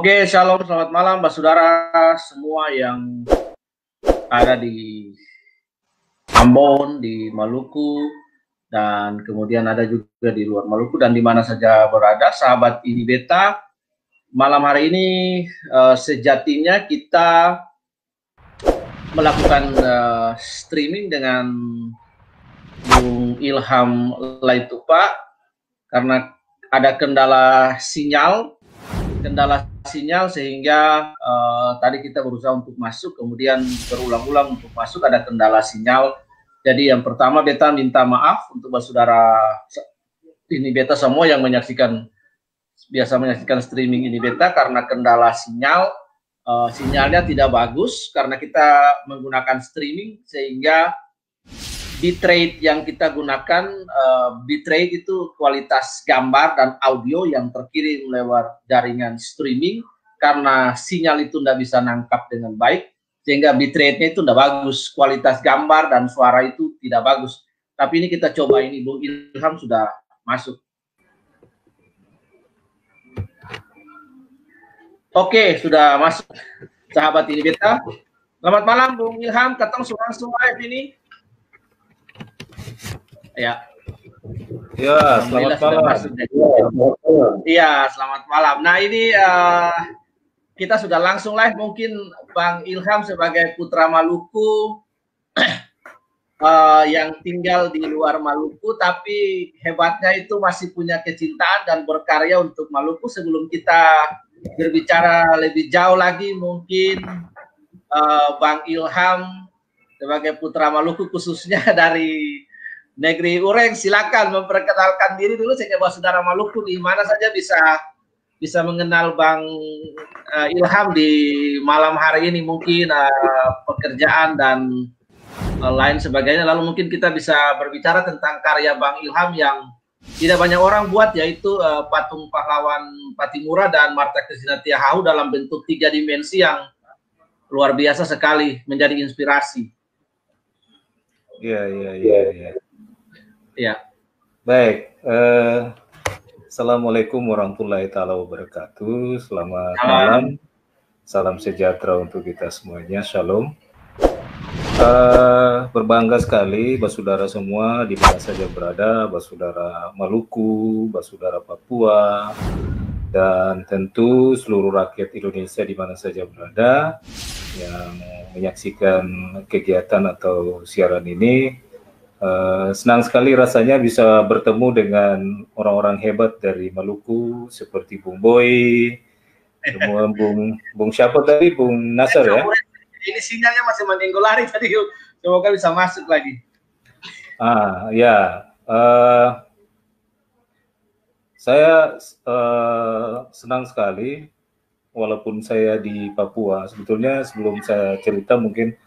Oke, shalom, selamat malam, Mbak Saudara semua yang ada di Ambon, di Maluku, dan kemudian ada juga di luar Maluku dan di mana saja berada, sahabat ini beta. Malam hari ini sejatinya kita melakukan streaming dengan Bung Ilham Laitupa karena ada kendala sinyal sehingga tadi kita berusaha untuk masuk, kemudian berulang-ulang untuk masuk ada kendala sinyal. Jadi yang pertama beta minta maaf untuk saudara ini beta semua yang biasa menyaksikan streaming ini beta karena kendala sinyal. Sinyalnya tidak bagus karena kita menggunakan streaming sehingga bitrate yang kita gunakan, bitrate itu kualitas gambar dan audio yang terkirim lewat jaringan streaming, karena sinyal itu tidak bisa nangkap dengan baik, sehingga bitrate-nya itu tidak bagus, kualitas gambar dan suara itu tidak bagus. Tapi ini kita coba, ini Bung Ilham sudah masuk. Oke, sudah masuk, sahabat ini beta. Selamat malam Bung Ilham, ketong langsung live ini. Ya. Ya, selamat malam. Iya, selamat malam. Nah, ini kita sudah langsung live. Mungkin Bang Ilham sebagai putra Maluku yang tinggal di luar Maluku, tapi hebatnya itu masih punya kecintaan dan berkarya untuk Maluku. Sebelum kita berbicara lebih jauh lagi, mungkin Bang Ilham sebagai putra Maluku khususnya dari negeri Ureng, silakan memperkenalkan diri dulu sehingga saudara Maluku di mana saja bisa mengenal Bang Ilham di malam hari ini, mungkin pekerjaan dan lain sebagainya. Lalu mungkin kita bisa berbicara tentang karya Bang Ilham yang tidak banyak orang buat, yaitu patung pahlawan Patimura dan Marta Christina Tiahahu dalam bentuk 3 dimensi yang luar biasa sekali, menjadi inspirasi. Iya. Ya. Baik, Assalamualaikum warahmatullahi taala wabarakatuh. Selamat malam, salam sejahtera untuk kita semuanya. Shalom. Berbangga sekali saudara semua di mana saja berada, saudara Maluku, saudara Papua, dan tentu seluruh rakyat Indonesia di mana saja berada yang menyaksikan kegiatan atau siaran ini. Senang sekali rasanya bisa bertemu dengan orang-orang hebat dari Maluku seperti Bung Boy, Bung siapa tadi, Bung Nasar ya? Ini sinyalnya masih menenggolari tadi, semoga bisa masuk lagi. Saya senang sekali, walaupun saya di Papua. Sebetulnya sebelum saya cerita mungkin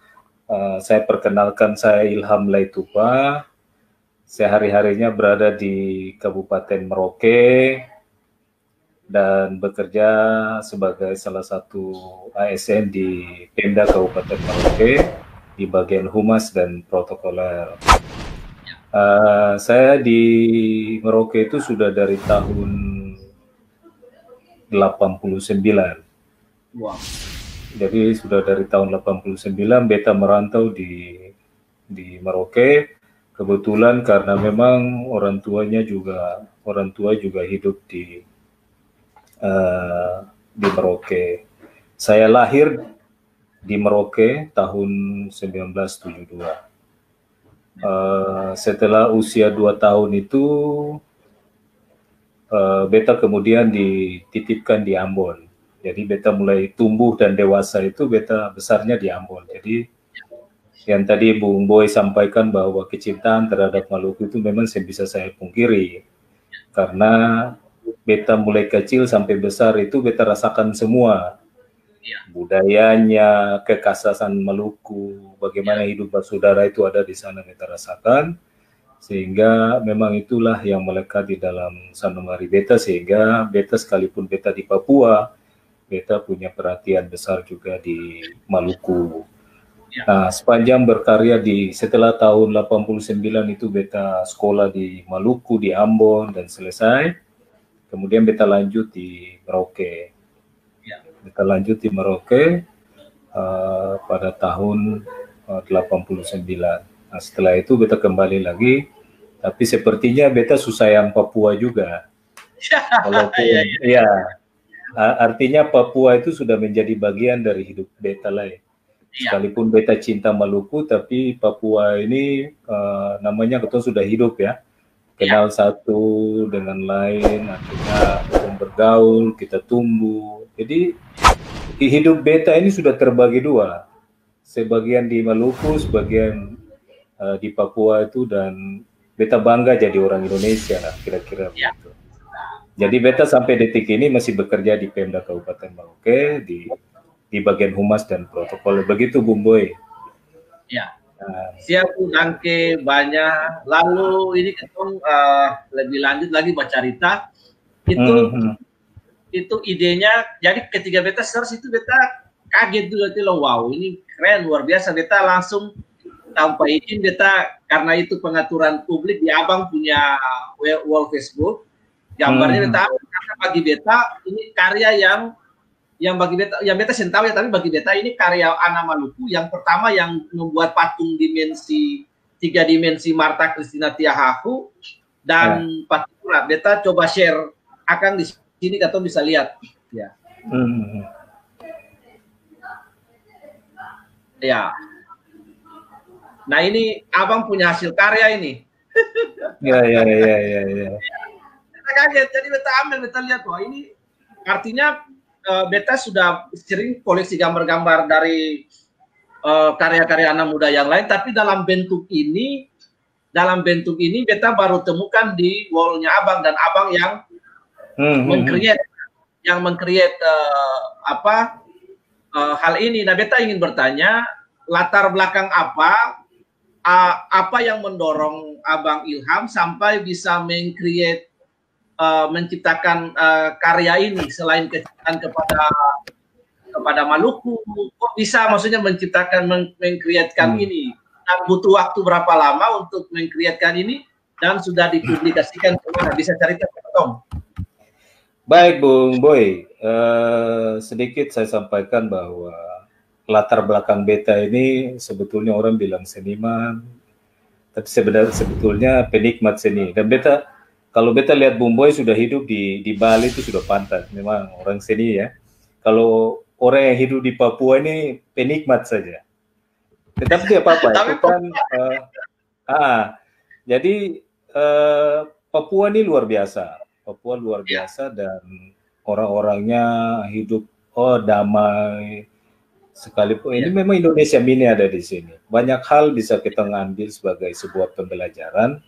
saya perkenalkan, saya Ilham Laitupa. Saya hari-harinya berada di Kabupaten Merauke dan bekerja sebagai salah satu ASN di Pemda Kabupaten Merauke di bagian humas dan protokoler. Saya di Merauke itu sudah dari tahun 89. Wow. Jadi sudah dari tahun 89 beta merantau di Merauke. Kebetulan karena memang orang tua juga hidup di Merauke. Saya lahir di Merauke tahun 1972. Setelah usia 2 tahun itu beta kemudian dititipkan di Ambon. Jadi beta mulai tumbuh dan dewasa itu beta besarnya di Ambon. Jadi yang tadi Bung Boy sampaikan bahwa kecintaan terhadap Maluku itu memang bisa saya pungkiri. Karena beta mulai kecil sampai besar itu beta rasakan semua. Budayanya, kekhasan Maluku, bagaimana hidup bersaudara itu ada di sana beta rasakan. Sehingga memang itulah yang melekat di dalam sanubari beta, sehingga beta sekalipun beta di Papua, beta punya perhatian besar juga di Maluku. Nah, sepanjang berkarya setelah tahun 89 itu beta sekolah di Maluku, di Ambon, dan selesai. Kemudian beta lanjut di Merauke. Beta lanjut di Merauke pada tahun 89. Nah, setelah itu beta kembali lagi, tapi sepertinya beta susah yang Papua juga. Walaupun ya, artinya Papua itu sudah menjadi bagian dari hidup beta lah ya. Sekalipun beta cinta Maluku, tapi Papua ini namanya kita sudah hidup ya. Kenal satu dengan lain, artinya bergaul, kita tumbuh. Jadi hidup beta ini sudah terbagi dua. Sebagian di Maluku, sebagian di Papua itu, dan beta bangga jadi orang Indonesia kira-kira begitu. Jadi beta sampai detik ini masih bekerja di Pemda Kabupaten Merauke di bagian humas dan protokol. Begitu Bung Boy. Ya. Siap Nangke banyak. Lalu ini ketemu lebih lanjut lagi baca cerita itu idenya. Jadi ketika beta search itu beta kaget dulu itu loh, wow ini keren luar biasa. Beta langsung tanpa izin beta, karena itu pengaturan publik di Abang punya wall Facebook, gambarnya beta karena bagi beta ini karya yang bagi beta, yang beta tahu ya, tapi bagi beta ini karya anak Maluku yang pertama yang membuat patung tiga dimensi Marta Christina Tiahahu dan Patimura. Beta coba share akan di sini, kata bisa lihat ya. Ya. Nah ini Abang punya hasil karya ini. Ya. Beta kaget, jadi beta ambil, beta lihat, wah ini artinya beta sudah sering koleksi gambar-gambar dari karya-karya anak muda yang lain, tapi dalam bentuk ini beta baru temukan di wallnya Abang, dan Abang yang meng-create hal ini. Nah beta ingin bertanya, latar belakang apa yang mendorong Abang Ilham sampai bisa meng-create menciptakan karya ini, selain kecintaan kepada Maluku, kok bisa maksudnya menciptakan, meng-createkan ini, dan butuh waktu berapa lama untuk meng-createkan ini, dan sudah dipublikasikan kemana? Bisa cerita Tom? Baik Bung Boy, sedikit saya sampaikan bahwa latar belakang beta ini sebetulnya orang bilang seniman, tapi sebetulnya penikmat seni. Dan beta, kalau beta lihat Bung Boy sudah hidup di Bali itu sudah pantas, memang orang seni ya. Kalau orang yang hidup di Papua ini penikmat saja. Tetapi tidak apa-apa, itu kan jadi Papua ini luar biasa. Papua luar biasa, dan orang-orangnya hidup damai. Sekalipun ini memang Indonesia mini ada di sini. Banyak hal bisa kita ngambil sebagai sebuah pembelajaran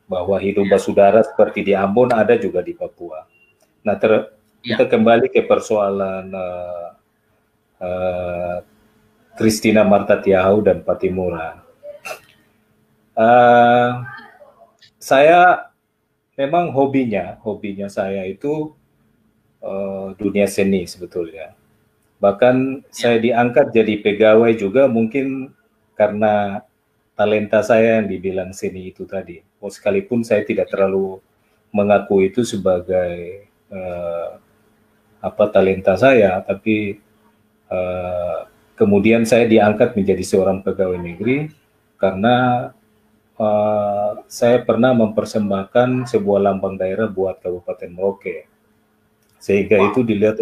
bahwa hidup bersaudara seperti di Ambon ada juga di Papua. Nah, kita kembali ke persoalan Christina Marta Tiahahu dan Patimura. Saya memang hobinya saya itu dunia seni sebetulnya. Bahkan saya diangkat jadi pegawai juga mungkin karena talenta saya yang dibilang seni itu tadi. Sekalipun saya tidak terlalu mengaku itu sebagai talenta saya, tapi kemudian saya diangkat menjadi seorang pegawai negeri karena saya pernah mempersembahkan sebuah lambang daerah buat Kabupaten Merauke, sehingga itu dilihat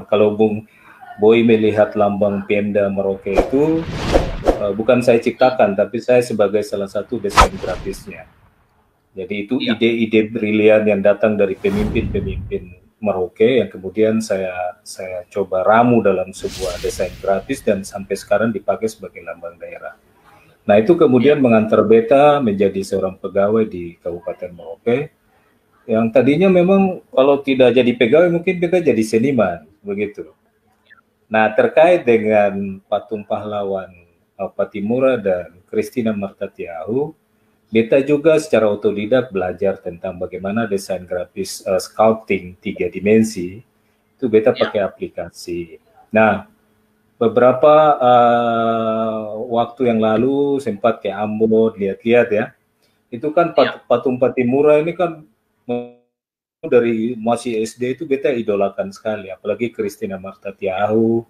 kalau Bung Boy melihat lambang Pemda Merauke itu bukan saya ciptakan, tapi saya sebagai salah satu desain grafisnya. Jadi itu ide-ide brilian yang datang dari pemimpin-pemimpin Merauke yang kemudian saya coba ramu dalam sebuah desain grafis dan sampai sekarang dipakai sebagai lambang daerah. Nah itu kemudian mengantar beta menjadi seorang pegawai di Kabupaten Merauke, yang tadinya memang kalau tidak jadi pegawai mungkin beta jadi seniman, begitu. Nah terkait dengan patung pahlawan Patimura dan Christina Marta Tiahahu, beta juga secara otodidak belajar tentang bagaimana desain grafis sculpting 3 dimensi, itu beta pakai aplikasi. Nah beberapa waktu yang lalu sempat ke Ambon lihat-lihat ya, itu kan patung Patimura ini kan dari masih SD itu beta idolakan sekali, apalagi Christina Marta Tiahu,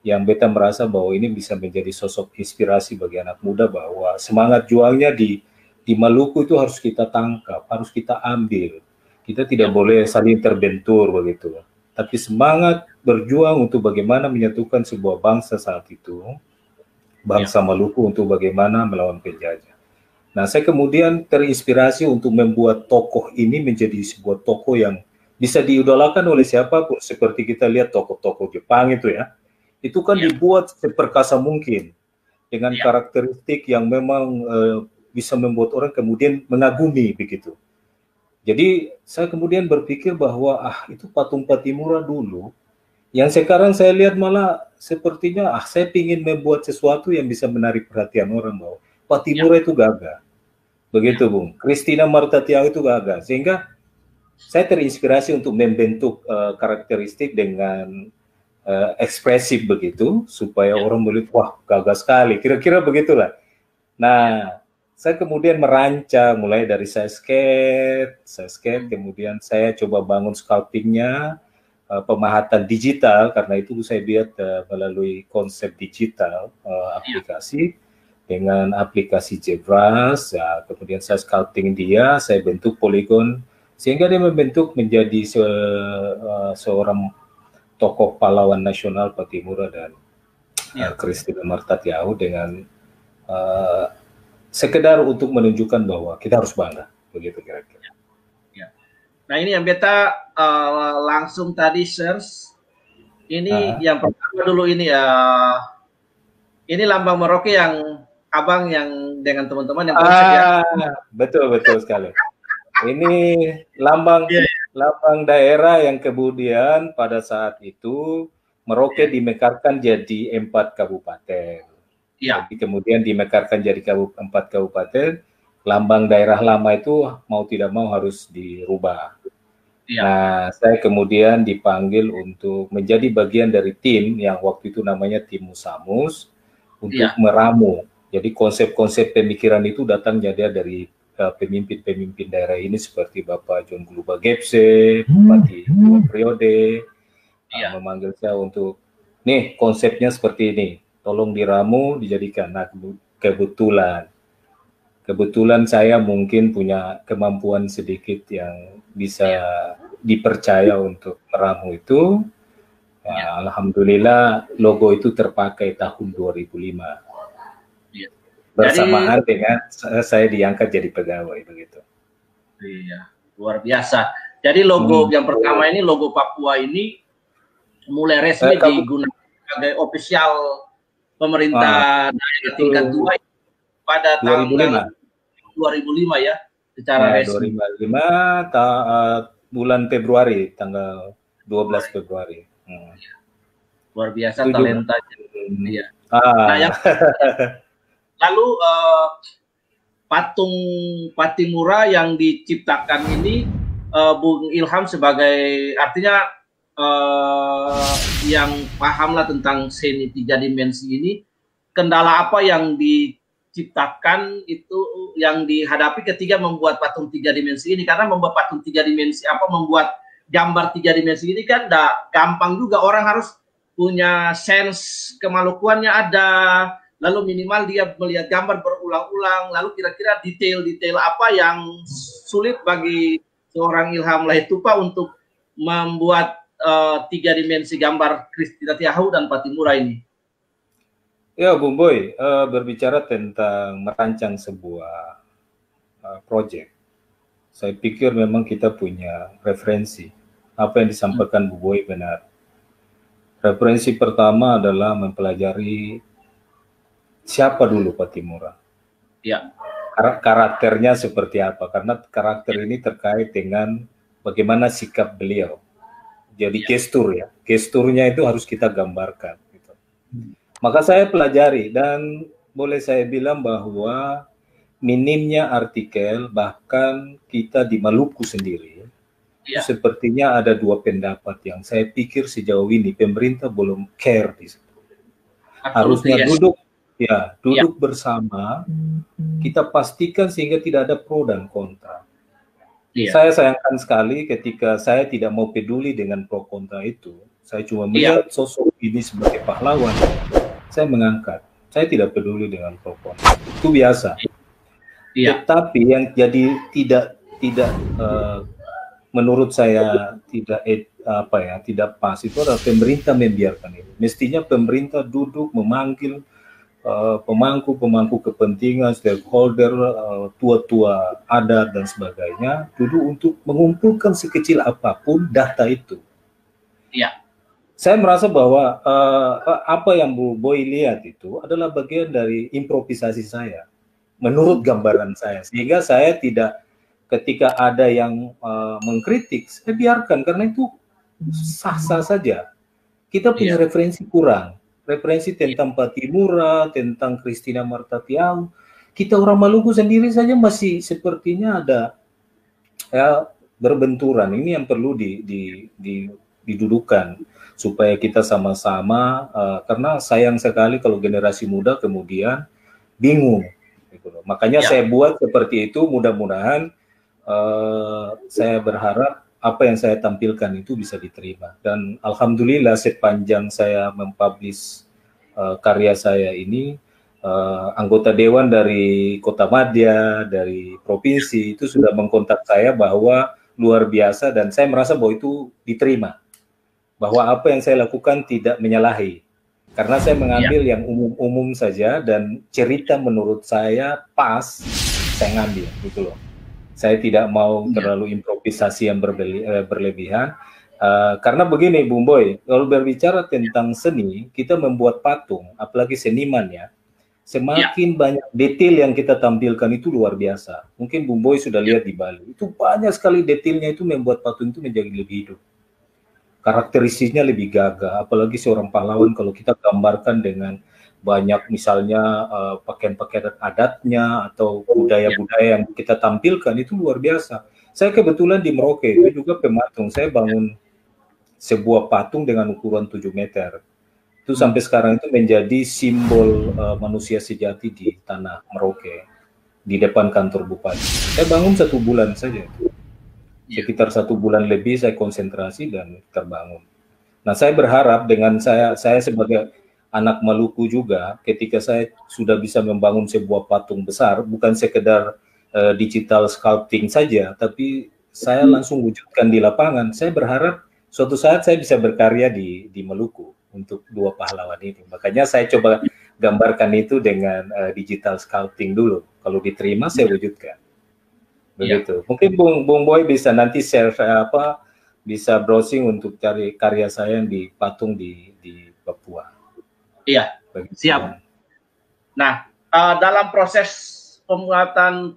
yang beta merasa bahwa ini bisa menjadi sosok inspirasi bagi anak muda, bahwa semangat juangnya di Maluku itu harus kita tangkap, harus kita ambil. Kita tidak boleh saling terbentur begitu. Tapi semangat berjuang untuk bagaimana menyatukan sebuah bangsa saat itu, bangsa Maluku, untuk bagaimana melawan penjajah. Nah, saya kemudian terinspirasi untuk membuat tokoh ini menjadi sebuah tokoh yang bisa diidolakan oleh siapapun. Seperti kita lihat tokoh-tokoh Jepang itu ya, itu kan dibuat seperkasa mungkin dengan karakteristik yang memang bisa membuat orang kemudian mengagumi begitu. Jadi saya kemudian berpikir bahwa itu patung Patimura dulu, yang sekarang saya lihat malah sepertinya saya ingin membuat sesuatu yang bisa menarik perhatian orang, bahwa Patimura itu gagah. Begitu, Bung. Christina Marta Tiahu itu gagah. Sehingga saya terinspirasi untuk membentuk karakteristik dengan ekspresif begitu, supaya orang melihat, wah gagah sekali. Kira-kira begitulah. Nah, saya kemudian merancang mulai dari saya skate, kemudian saya coba bangun sculptingnya, pemahatan digital, karena itu saya buat melalui konsep digital aplikasi, dengan aplikasi Jebras, ya, kemudian saya sculpting dia, saya bentuk poligon, sehingga dia membentuk menjadi seorang tokoh pahlawan nasional Patimura dan Christina Marta Tiahu, dengan sekedar untuk menunjukkan bahwa kita harus bangga, begitu kira-kira. Nah, ini yang beta langsung tadi search. Ini yang pertama dulu ini ya. Ini lambang Merauke yang abang yang dengan teman-teman yang konsep ya. Betul sekali. Ini lambang daerah yang kemudian pada saat itu Merauke dimekarkan jadi 4 kabupaten. Jadi kemudian dimekarkan jadi 4 kabupaten. Lambang daerah lama itu mau tidak mau harus dirubah. Nah, saya kemudian dipanggil untuk menjadi bagian dari tim yang waktu itu namanya tim Musamus untuk meramu. Jadi konsep-konsep pemikiran itu datang jadi dari pemimpin-pemimpin daerah ini seperti Bapak John Guluba Gepse, Bupati periode, memanggil saya untuk, nih konsepnya seperti ini, tolong diramu, dijadikan. Nah, kebetulan saya mungkin punya kemampuan sedikit yang bisa dipercaya untuk meramu itu. Alhamdulillah logo itu terpakai tahun 2005. Bersamaan dengan saya diangkat jadi pegawai begitu. Iya, luar biasa. Jadi logo yang pertama ini, logo Papua ini mulai resmi digunakan sebagai official pemerintah daerah tingkat 2 pada tahun 2005 ya, secara resmi. 2005 bulan Februari, tanggal 12 Februari. Luar biasa talentanya. Iya. Nah, yang lalu patung Patimura yang diciptakan ini Bung Ilham sebagai, artinya yang pahamlah tentang seni 3 dimensi ini, kendala apa yang diciptakan itu, yang dihadapi ketika membuat patung 3 dimensi ini? Karena membuat patung 3 dimensi membuat gambar 3 dimensi ini kan tidak gampang juga, orang harus punya sense kemalukuannya ada, lalu minimal dia melihat gambar berulang-ulang, lalu kira-kira detail-detail apa yang sulit bagi seorang Ilham Laitupa untuk membuat 3 dimensi gambar Christina Tiahu dan Patimura ini? Ya, Bung Boy, berbicara tentang merancang sebuah proyek, saya pikir memang kita punya referensi. Apa yang disampaikan Bu Boy benar. Referensi pertama adalah mempelajari siapa dulu Patimura. Karakternya seperti apa, karena karakter ini terkait dengan bagaimana sikap beliau. Jadi gesturnya itu harus kita gambarkan. Gitu. Maka saya pelajari, dan boleh saya bilang bahwa minimnya artikel, bahkan kita di Maluku sendiri, sepertinya ada 2 pendapat yang saya pikir sejauh ini pemerintah belum care di situ. Harusnya duduk bersama, kita pastikan sehingga tidak ada pro dan kontra. Iya. Saya sayangkan sekali ketika saya tidak mau peduli dengan pro kontra itu. Saya cuma melihat sosok ini sebagai pahlawan. Saya mengangkat. Saya tidak peduli dengan pro kontra. Itu biasa. Iya. Tetapi yang jadi tidak menurut saya tidak pas itu adalah pemerintah membiarkan itu. Mestinya pemerintah duduk memanggil pemangku kepentingan, stakeholder, tua-tua adat dan sebagainya, duduk untuk mengumpulkan sekecil apapun data itu. Iya. Saya merasa bahwa apa yang Bu Boy lihat itu adalah bagian dari improvisasi saya, menurut gambaran saya, sehingga saya tidak, ketika ada yang mengkritik, saya biarkan karena itu sah-sah saja. Kita punya referensi kurang. Referensi tentang Patimura, tentang Christina Marta Tiang. Kita orang Maluku sendiri saja masih sepertinya ada ya berbenturan. Ini yang perlu didudukan supaya kita sama-sama karena sayang sekali kalau generasi muda kemudian bingung. Gitu loh. Makanya saya buat seperti itu. Mudah-mudahan saya berharap apa yang saya tampilkan itu bisa diterima, dan alhamdulillah sepanjang saya mempublish karya saya ini, anggota dewan dari Kota Madya, dari provinsi itu sudah mengkontak saya bahwa luar biasa, dan saya merasa bahwa itu diterima, bahwa apa yang saya lakukan tidak menyalahi, karena saya mengambil yang umum-umum saja dan cerita menurut saya pas, saya ngambil gitu loh. Saya tidak mau terlalu improvisasi yang berlebihan. Karena begini, Bung Boy, kalau berbicara tentang seni, kita membuat patung, apalagi seniman ya, semakin banyak detail yang kita tampilkan itu luar biasa. Mungkin Bung Boy sudah lihat di Bali, itu banyak sekali detailnya itu membuat patung itu menjadi lebih hidup. Karakteristiknya lebih gagah, apalagi seorang pahlawan kalau kita gambarkan dengan banyak misalnya pakaian-pakaian adatnya atau budaya-budaya yang kita tampilkan itu luar biasa. Saya kebetulan di Merauke itu juga pematung, saya bangun sebuah patung dengan ukuran 7 meter. Itu sampai sekarang itu menjadi simbol manusia sejati di tanah Merauke, di depan kantor bupati. Saya bangun 1 bulan saja. Sekitar 1 bulan lebih saya konsentrasi dan terbangun. Nah, saya berharap dengan saya sebagai anak Maluku juga, ketika saya sudah bisa membangun sebuah patung besar, bukan sekedar digital sculpting saja, tapi saya langsung wujudkan di lapangan. Saya berharap suatu saat saya bisa berkarya di Maluku untuk 2 pahlawan ini. Makanya saya coba gambarkan itu dengan digital sculpting dulu. Kalau diterima, saya wujudkan. Begitu. Mungkin Bung Boy bisa nanti share bisa browsing untuk cari karya saya yang dipatung di Papua. Iya, siap. Nah, dalam proses pembuatan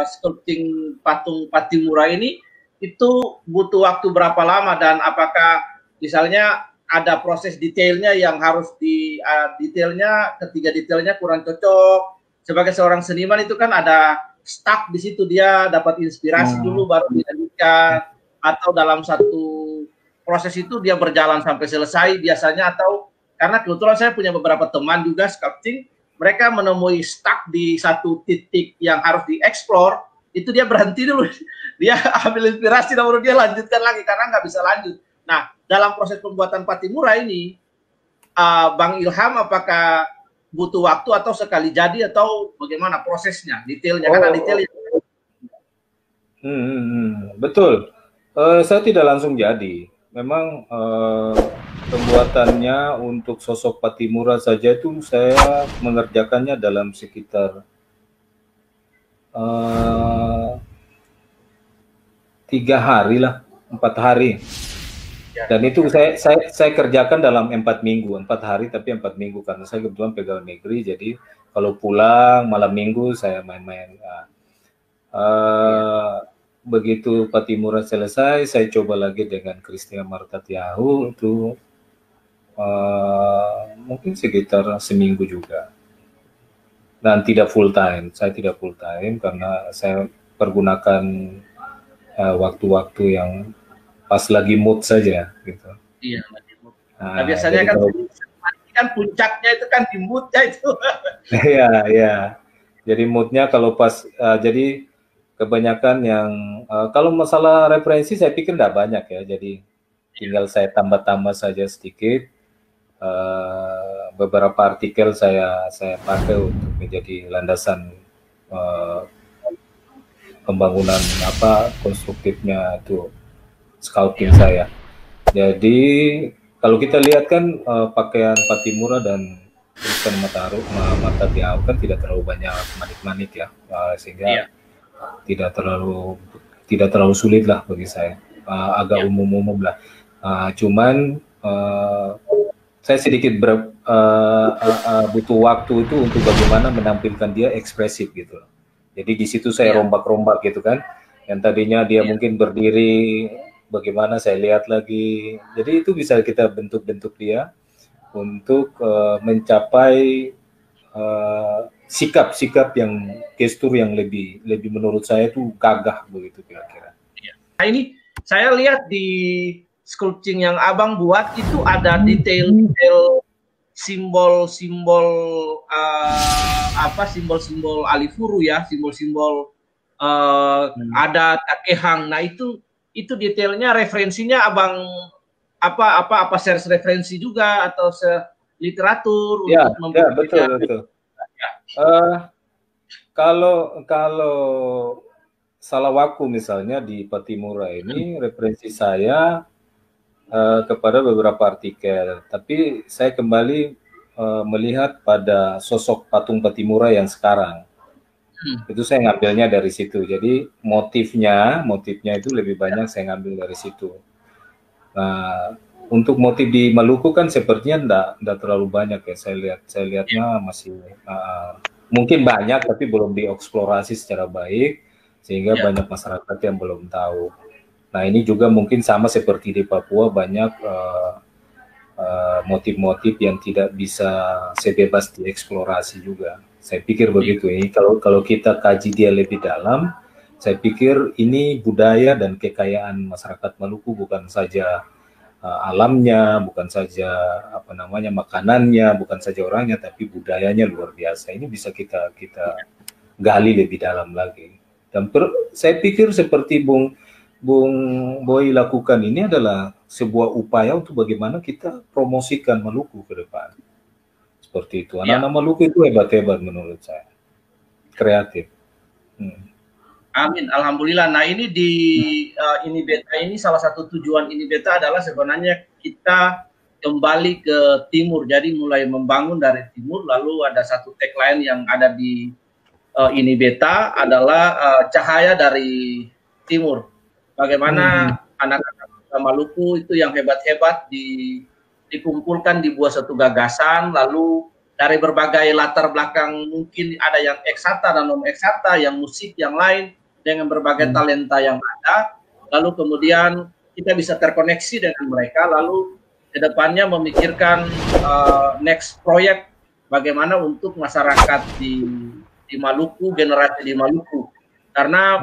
sculpting patung Patimura ini itu butuh waktu berapa lama, dan apakah misalnya ada proses detailnya yang harus ketiga detailnya kurang cocok. Sebagai seorang seniman itu kan ada stuck di situ, dia dapat inspirasi dulu baru dilanjutkan, atau dalam satu proses itu dia berjalan sampai selesai biasanya, atau karena kebetulan saya punya beberapa teman juga sculpting, mereka menemui stuck di satu titik yang harus dieksplor, itu dia berhenti dulu, dia ambil inspirasi dan baru dia lanjutkan lagi karena nggak bisa lanjut. Nah, dalam proses pembuatan Patimura ini, Bang Ilham, apakah butuh waktu atau sekali jadi atau bagaimana prosesnya, detailnya? Karena detailnya. Betul. Saya tidak langsung jadi. Memang pembuatannya untuk sosok Patimura saja itu saya mengerjakannya dalam sekitar 3 hari lah, 4 hari. Dan itu saya kerjakan dalam 4 minggu, 4 hari tapi 4 minggu karena saya kebetulan pegawai negeri, jadi kalau pulang malam minggu saya main-main. Begitu Patimura selesai, saya coba lagi dengan Christina Marta Tiahu itu mungkin sekitar seminggu juga. Dan tidak full time, saya tidak full time karena saya pergunakan waktu-waktu yang pas lagi mood saja gitu. Iya, lagi mood. Nah, biasanya kan puncaknya itu kan di moodnya itu. Iya, iya. Jadi moodnya kalau pas jadi kebanyakan yang kalau masalah referensi saya pikir tidak banyak ya, jadi tinggal saya tambah-tambah saja sedikit. Beberapa artikel saya pakai untuk menjadi landasan pembangunan konstruktifnya itu scouting saya. Jadi kalau kita lihat kan pakaian Pattimura dan tulisan Mata Tiau kan tidak terlalu banyak manik-manik ya, sehingga tidak terlalu sulit lah bagi saya, agak umum-umum lah. Cuman saya sedikit butuh waktu itu untuk bagaimana menampilkan dia ekspresif gitu. Jadi di situ saya rombak-rombak gitu kan. Yang tadinya dia mungkin berdiri, bagaimana saya lihat lagi. Jadi itu bisa kita bentuk-bentuk dia untuk mencapai sikap-sikap yang gestur yang lebih menurut saya itu gagah begitu kira-kira. Nah ini saya lihat di sculpting yang Abang buat itu ada detail-detail simbol-simbol simbol-simbol Alifuru ya, simbol-simbol adat Akehang. Nah itu detailnya, referensinya Abang apa share referensi juga atau literatur untuk betul. Kalau Salawaku misalnya di Pattimura ini referensi saya kepada beberapa artikel, tapi saya kembali melihat pada sosok patung Pattimura yang sekarang. Itu saya ngambilnya dari situ. Jadi motifnya itu lebih banyak saya ngambil dari situ. Nah, untuk motif di Maluku kan sepertinya enggak terlalu banyak ya. Saya lihatnya masih mungkin banyak tapi belum dieksplorasi secara baik, sehingga banyak masyarakat yang belum tahu. Nah ini juga mungkin sama seperti di Papua, banyak motif-motif yang tidak bisa sebebas dieksplorasi juga. Saya pikir begitu. Ini kalau kita kaji dia lebih dalam, saya pikir ini budaya dan kekayaan masyarakat Maluku, bukan saja alamnya, bukan saja makanannya, bukan saja orangnya, tapi budayanya luar biasa. Ini bisa kita gali lebih dalam lagi. Dan saya pikir seperti Bung Boy lakukan ini adalah sebuah upaya untuk bagaimana kita promosikan Maluku ke depan. Seperti itu. Anak-anak Maluku itu hebat-hebat menurut saya. Kreatif. Amin, alhamdulillah. Nah ini di INIBETA ini, salah satu tujuan INIBETA adalah sebenarnya kita kembali ke timur. Jadi mulai membangun dari timur, lalu ada satu tagline yang ada di INIBETA adalah cahaya dari timur. Bagaimana anak-anak Maluku itu yang hebat-hebat dikumpulkan, dibuat satu gagasan, lalu dari berbagai latar belakang, mungkin ada yang eksakta dan non eksakta, yang musik, yang lain, dengan berbagai talenta yang ada, lalu kemudian kita bisa terkoneksi dengan mereka, lalu ke depannya memikirkan next proyek bagaimana untuk masyarakat di Maluku, generasi di Maluku. Karena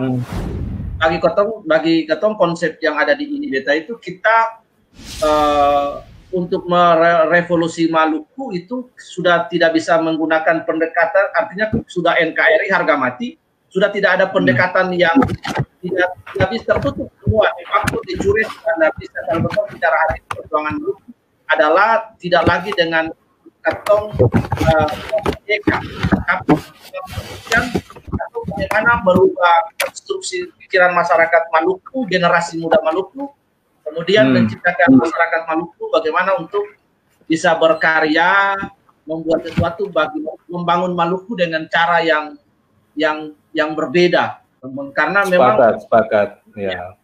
bagi ketong konsep yang ada di INIBETA itu, kita untuk merevolusi Maluku itu sudah tidak bisa menggunakan pendekatan, artinya sudah NKRI harga mati, sudah tidak ada pendekatan yang tidak bisa tertutup semua. Waktu dicuri tidak bisa. Kalau betul bicara hari perjuangan Maluku adalah tidak lagi dengan ketong atau bagaimana merubah konstruksi pikiran masyarakat Maluku, generasi muda Maluku, kemudian menciptakan masyarakat Maluku bagaimana untuk bisa berkarya, membuat sesuatu bagi membangun Maluku dengan cara yang berbeda. Karena memang sepakat ya.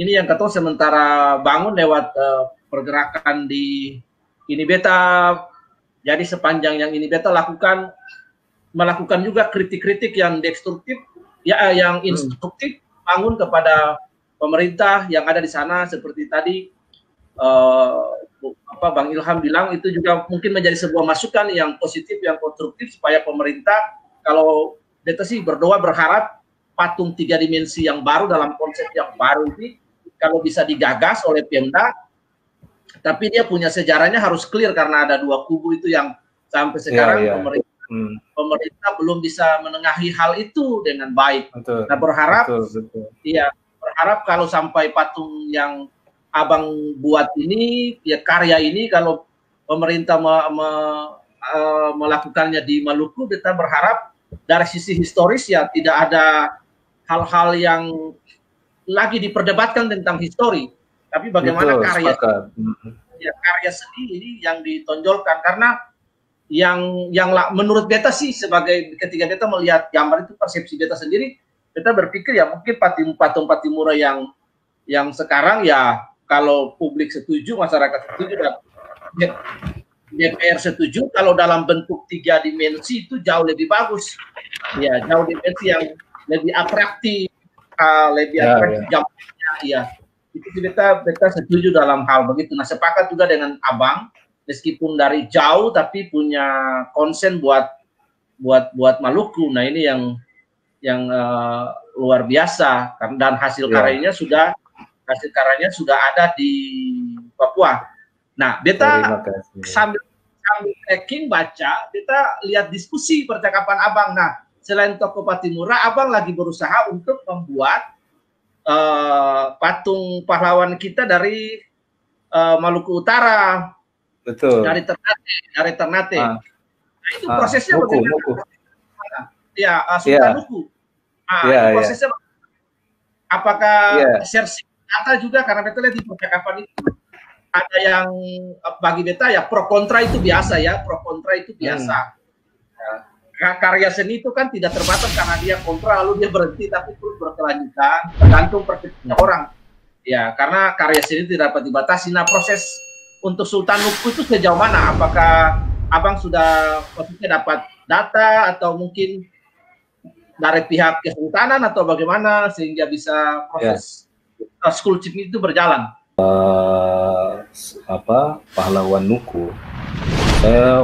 Ini yang ketong sementara bangun lewat pergerakan di INIBETA. Jadi sepanjang yang INIBETA melakukan juga kritik-kritik yang destruktif, ya, yang instruktif, bangun kepada pemerintah yang ada di sana, seperti tadi Bang Ilham bilang, itu juga mungkin menjadi sebuah masukan yang positif, yang konstruktif, supaya pemerintah, kalau kita sih berdoa berharap patung 3 dimensi yang baru dalam konsep yang baru ini kalau bisa digagas oleh Pemda, tapi dia punya sejarahnya harus clear, karena ada 2 kubu itu yang sampai sekarang pemerintah pemerintah belum bisa menengahi hal itu dengan baik. Betul. Nah, berharap, betul. Iya, berharap kalau sampai patung yang Abang buat ini, ya karya ini, kalau pemerintah melakukannya di Maluku, kita berharap dari sisi historis ya tidak ada hal-hal yang lagi diperdebatkan tentang histori, tapi bagaimana karya seni ini yang ditonjolkan. Karena yang menurut beta sih, sebagai ketika beta melihat gambar itu, persepsi beta sendiri, beta berpikir ya mungkin patung Pattimura yang sekarang ya, kalau publik setuju, masyarakat setuju, dan DPR setuju, kalau dalam bentuk 3 dimensi itu jauh lebih bagus. Ya, jauh dimensi yang lebih atraktif, gambarnya, ya. Itu beta setuju dalam hal begitu. Nah, sepakat juga dengan Abang, meskipun dari jauh tapi punya konsen buat Maluku. Nah, ini yang luar biasa, dan hasil karyanya sudah ada di Papua. Nah, beta sambil tracking baca, beta lihat diskusi percakapan Abang. Nah, selain toko Pattimura, Abang lagi berusaha untuk membuat patung pahlawan kita dari Maluku Utara. Betul. Dari Ternate. Nah, itu prosesnya bagaimana? Ya, Sultan Nuku. Prosesnya apakah share data juga, karena beta lihat di percakapan itu ada yang bagi beta ya pro kontra itu biasa ya, Karya seni itu kan tidak terbatas karena dia kontra lalu dia berhenti, tapi terus berkelanjutan, tergantung persepsinya orang. Ya, karena karya seni tidak dapat dibatasi. Nah, proses untuk Sultan Nuku itu sejauh mana? Apakah Abang sudah maksudnya dapat data atau mungkin dari pihak kesultanan atau bagaimana sehingga bisa proses sculpting itu berjalan? Pahlawan Nuku,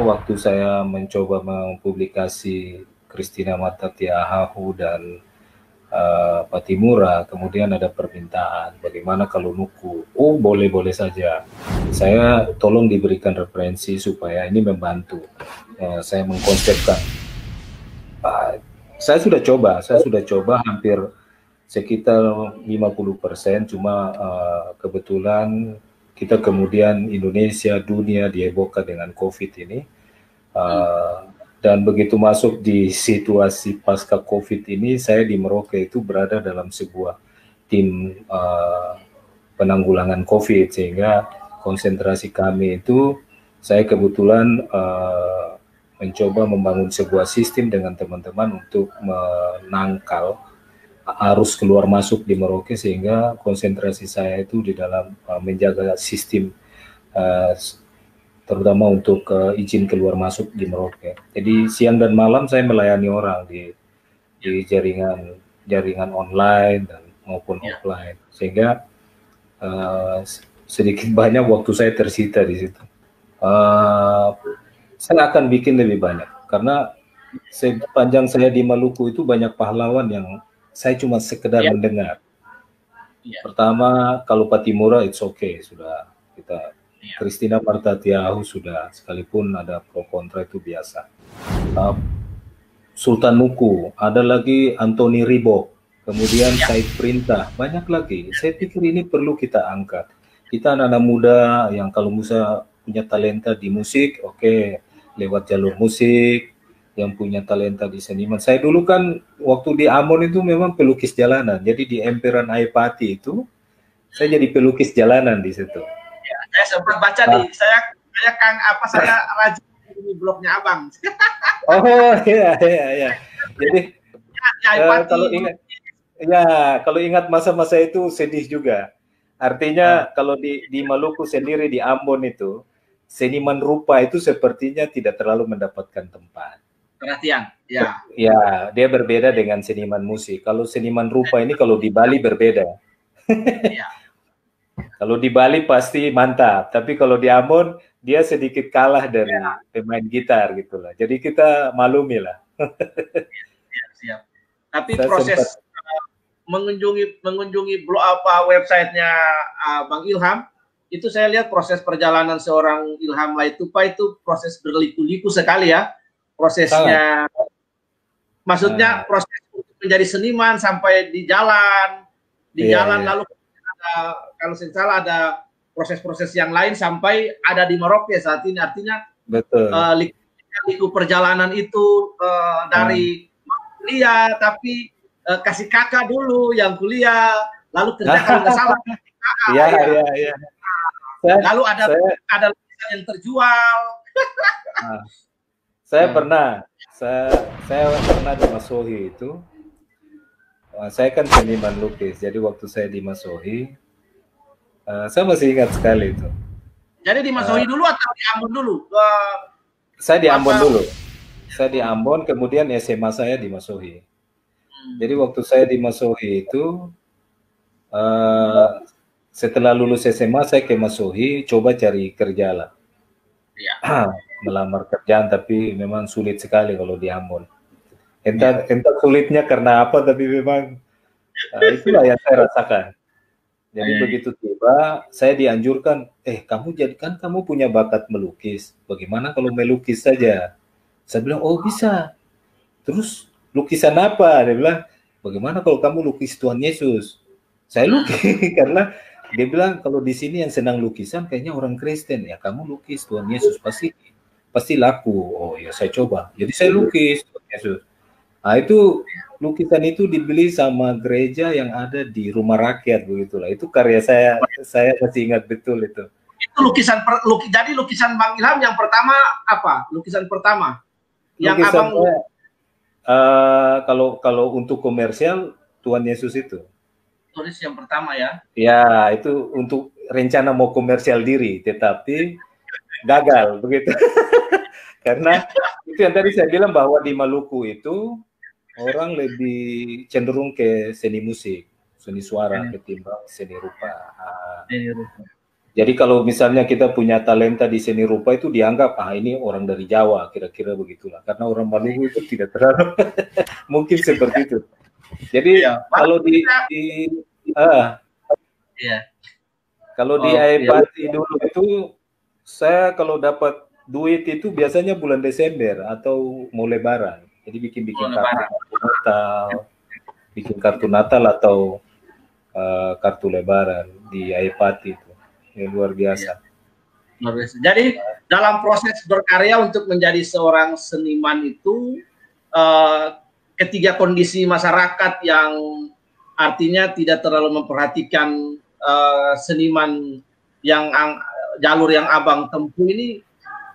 waktu saya mencoba mempublikasi Christina Matatiahahu dan Pattimura, kemudian ada permintaan bagaimana kalau Nuku. Oh, boleh saja. Saya tolong diberikan referensi supaya ini membantu saya mengkonsepkan. Saya sudah coba hampir sekitar 50%, cuma kebetulan kita kemudian Indonesia, dunia dihebohkan dengan COVID ini, dan begitu masuk di situasi pasca COVID ini, saya di Merauke itu berada dalam sebuah tim penanggulangan COVID, sehingga konsentrasi kami itu, saya kebetulan mencoba membangun sebuah sistem dengan teman-teman untuk menangkal arus keluar masuk di Merauke, sehingga konsentrasi saya itu di dalam menjaga sistem terutama untuk izin keluar masuk di Merauke. Jadi siang dan malam saya melayani orang di jaringan online dan maupun offline, sehingga sedikit banyak waktu saya tersita di situ. Saya akan bikin lebih banyak, karena sepanjang saya di Maluku itu banyak pahlawan yang saya cuma sekedar mendengar. Pertama, kalau Pattimura it's okay, sudah kita. Christina Matatiahahu sudah, sekalipun ada pro kontra itu biasa. Sultan Nuku, ada lagi Anthony Ribok, kemudian Said Perintah, banyak lagi. Saya pikir ini perlu kita angkat. Kita anak-anak muda yang kalau bisa punya talenta di musik, oke, lewat jalur musik, yang punya talenta di seniman. Saya dulu kan waktu di Ambon itu memang pelukis jalanan, jadi di Emperan Aipati itu saya jadi pelukis jalanan di situ. Ya, saya sempat baca saya rajin di blognya Abang. Oh iya. Jadi kalau ingat masa-masa itu sedih juga. Artinya kalau di Maluku sendiri, di Ambon itu seniman rupa itu sepertinya tidak terlalu mendapatkan tempat. Perhatian, ya. Ya, dia berbeda dengan seniman musik. Kalau seniman rupa ini kalau di Bali berbeda. Ya. Kalau di Bali pasti mantap, tapi kalau di Ambon dia sedikit kalah dari pemain gitar gitulah. Jadi kita maklumi lah. Siap. Tapi proses mengunjungi blog websitenya Bang Ilham, itu saya lihat proses perjalanan seorang Ilham Laitupa itu proses berliku-liku sekali ya. prosesnya. Maksudnya proses untuk menjadi seniman sampai di jalan, lalu ada, kalau saya salah ada proses-proses yang lain sampai ada di Merauke saat ini. Artinya betul. Liku perjalanan itu dari kuliah, tapi kasih kakak dulu yang kuliah, lalu kerja kalau nggak salah. Iya. Lalu ada lukisan yang terjual. Saya pernah di Masohi itu. Saya kan seniman lukis, jadi waktu saya di Masohi, saya masih ingat sekali itu. Jadi di Masohi dulu atau di Ambon dulu? Saya di Ambon dulu. Saya di Ambon, kemudian SMA saya di Masohi. Jadi waktu saya di Masohi itu, setelah lulus SMA saya ke Masohi, coba cari kerja lah. Melamar kerjaan, tapi memang sulit sekali kalau di Ambon. Entah sulitnya karena apa, tapi memang itulah yang saya rasakan. Jadi begitu tiba, saya dianjurkan, kamu punya bakat melukis, bagaimana kalau melukis saja? Saya bilang, oh bisa. Terus lukisan apa? Dia bilang, bagaimana kalau kamu lukis Tuhan Yesus? Saya lukis karena dia bilang kalau di sini yang senang lukisan kayaknya orang Kristen. Ya kamu lukis Tuhan Yesus pasti laku. Oh ya saya coba. Jadi saya lukis Tuhan Yesus. Nah itu lukisan itu dibeli sama gereja yang ada di Rumah Rakyat begitulah. Itu karya saya masih ingat betul itu. Itu jadi lukisan Bang Ilham yang pertama apa? Lukisan pertama yang lukisan Abang kalau untuk komersial Tuhan Yesus itu. Tulis yang pertama ya? Ya itu untuk rencana mau komersial diri, tetapi gagal begitu. Karena itu yang tadi saya bilang bahwa di Maluku itu orang lebih cenderung ke seni musik, seni suara ketimbang seni rupa. Jadi kalau misalnya kita punya talenta di seni rupa itu dianggap ini orang dari Jawa, kira-kira begitulah. Karena orang Maluku itu tidak terlalu mungkin seperti itu. Jadi kalau kalau di Aepati dulu itu saya kalau dapat duit itu biasanya bulan Desember atau mau Lebaran. Jadi bikin kartu Natal atau kartu Lebaran di Aepati itu. Ya, luar biasa. Jadi dalam proses berkarya untuk menjadi seorang seniman itu ketiga kondisi masyarakat yang artinya tidak terlalu memperhatikan seniman yang jalur yang Abang tempuh ini,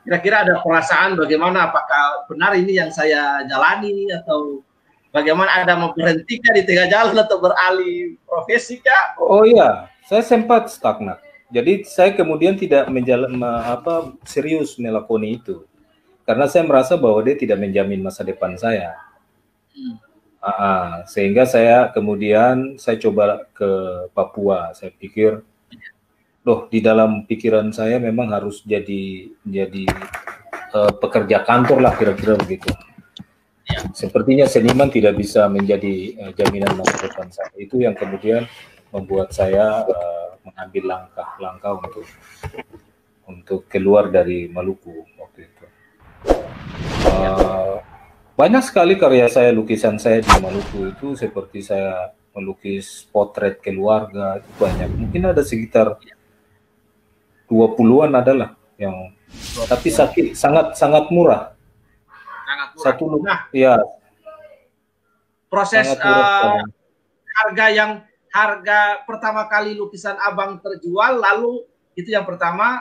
kira-kira ada perasaan bagaimana, apakah benar ini yang saya jalani atau bagaimana, ada memberhentikan di tengah jalan atau beralih profesi kah? Oh iya, saya sempat stagnan. Jadi saya kemudian tidak serius melakoni itu. Karena saya merasa bahwa dia tidak menjamin masa depan saya. Sehingga saya kemudian coba ke Papua. Saya pikir, di dalam pikiran saya memang harus jadi pekerja kantor lah, kira-kira begitu. Sepertinya seniman tidak bisa menjadi jaminan masa depan saya. Itu yang kemudian membuat saya mengambil langkah untuk keluar dari Maluku waktu itu. Banyak sekali karya saya, lukisan saya di Maluku itu seperti saya melukis potret keluarga, itu banyak. Mungkin ada sekitar 20-an adalah yang, tapi sangat murah. Satu ya. Proses harga pertama kali lukisan Abang terjual, lalu itu yang pertama,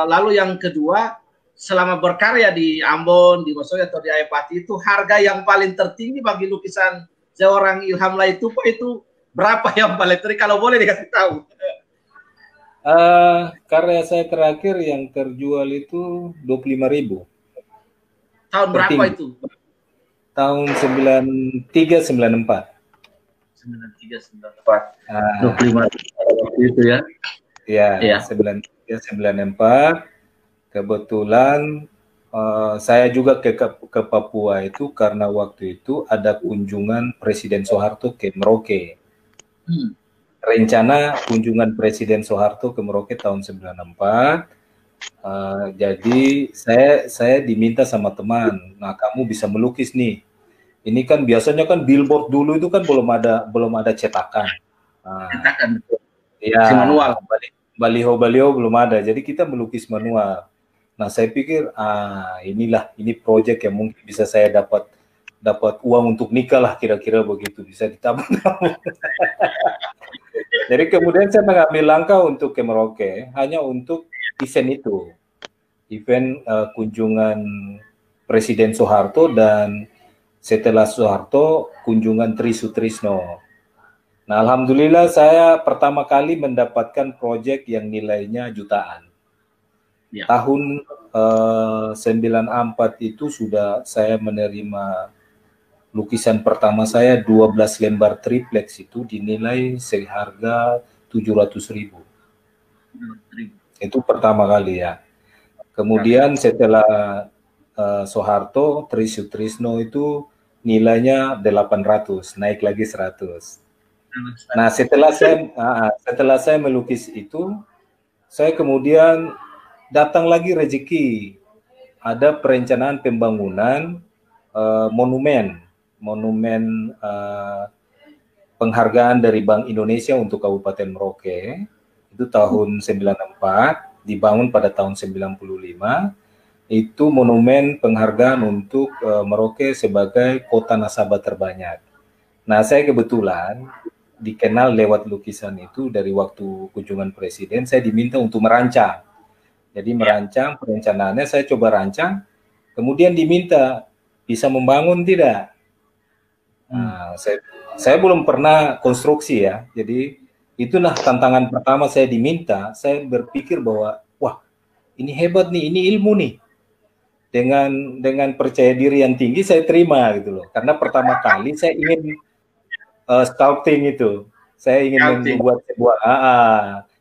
lalu yang kedua, selama berkarya di Ambon, di Masohi atau di Aepati itu, harga yang paling tertinggi bagi lukisan seorang Ilham Laitupo itu berapa yang paling tertinggi, kalau boleh dikasih tahu? Karya saya terakhir yang terjual itu 25.000. Tahun berapa itu? Tahun 93-94. 93-94. 25 itu ya? Ya. 93-94. Kebetulan saya juga ke Papua itu karena waktu itu ada kunjungan Presiden Soeharto ke Merauke. Rencana kunjungan Presiden Soeharto ke Merauke tahun 94, Jadi saya diminta sama teman, nah kamu bisa melukis nih. Ini kan biasanya kan billboard dulu itu kan belum ada cetakan. Nah, Cetakan masih ya manual. baliho-baliho belum ada, jadi kita melukis manual. Nah saya pikir ini proyek yang mungkin bisa saya dapat uang untuk nikah lah, kira-kira begitu, bisa ditabung. Jadi kemudian saya mengambil langkah untuk ke Merauke hanya untuk event itu. Event kunjungan Presiden Soeharto dan setelah Soeharto kunjungan Tri Sutrisno. Nah, alhamdulillah saya pertama kali mendapatkan proyek yang nilainya jutaan. Ya. Tahun 94 itu sudah saya menerima lukisan pertama saya 12 lembar triplex itu dinilai seharga 700.000. Itu pertama kali ya. Kemudian setelah Soeharto, Tri Sutrisno itu nilainya 800, naik lagi 100. Nah, setelah saya melukis itu, saya kemudian datang lagi rezeki. Ada perencanaan pembangunan monumen penghargaan dari Bank Indonesia untuk Kabupaten Merauke. Itu tahun 94, dibangun pada tahun 95. Itu monumen penghargaan untuk Merauke sebagai kota nasabah terbanyak. Nah, saya kebetulan dikenal lewat lukisan itu dari waktu kunjungan Presiden, saya diminta untuk merancang. Jadi merancang, perencanaannya saya coba rancang, kemudian diminta, bisa membangun tidak? Nah, saya belum pernah konstruksi ya, jadi itulah tantangan pertama saya diminta. Saya berpikir bahwa, wah ini hebat nih, ini ilmu nih. Dengan percaya diri yang tinggi saya terima gitu loh, karena pertama kali saya ingin sculpting itu, saya ingin membuat sebuah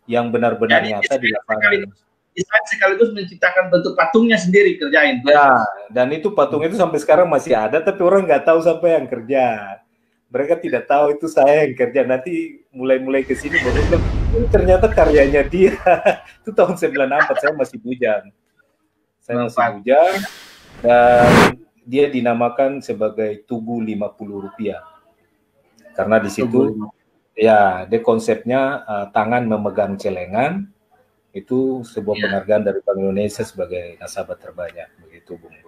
yang benar-benar nyata di lapangan. Desain sekaligus menciptakan bentuk patungnya sendiri kerjain. Ya, dan itu patung itu sampai sekarang masih ada, tapi orang nggak tahu siapa yang kerja. Mereka tidak tahu itu saya yang kerja. Nanti mulai ke sini baru bilang, ternyata karyanya dia. Itu tahun 94, saya masih bujang. Dan dia dinamakan sebagai Tugu Rp50. Karena di situ ya, dia konsepnya tangan memegang celengan. Itu sebuah penghargaan dari Bank Indonesia sebagai nasabah terbanyak, begitu Bung.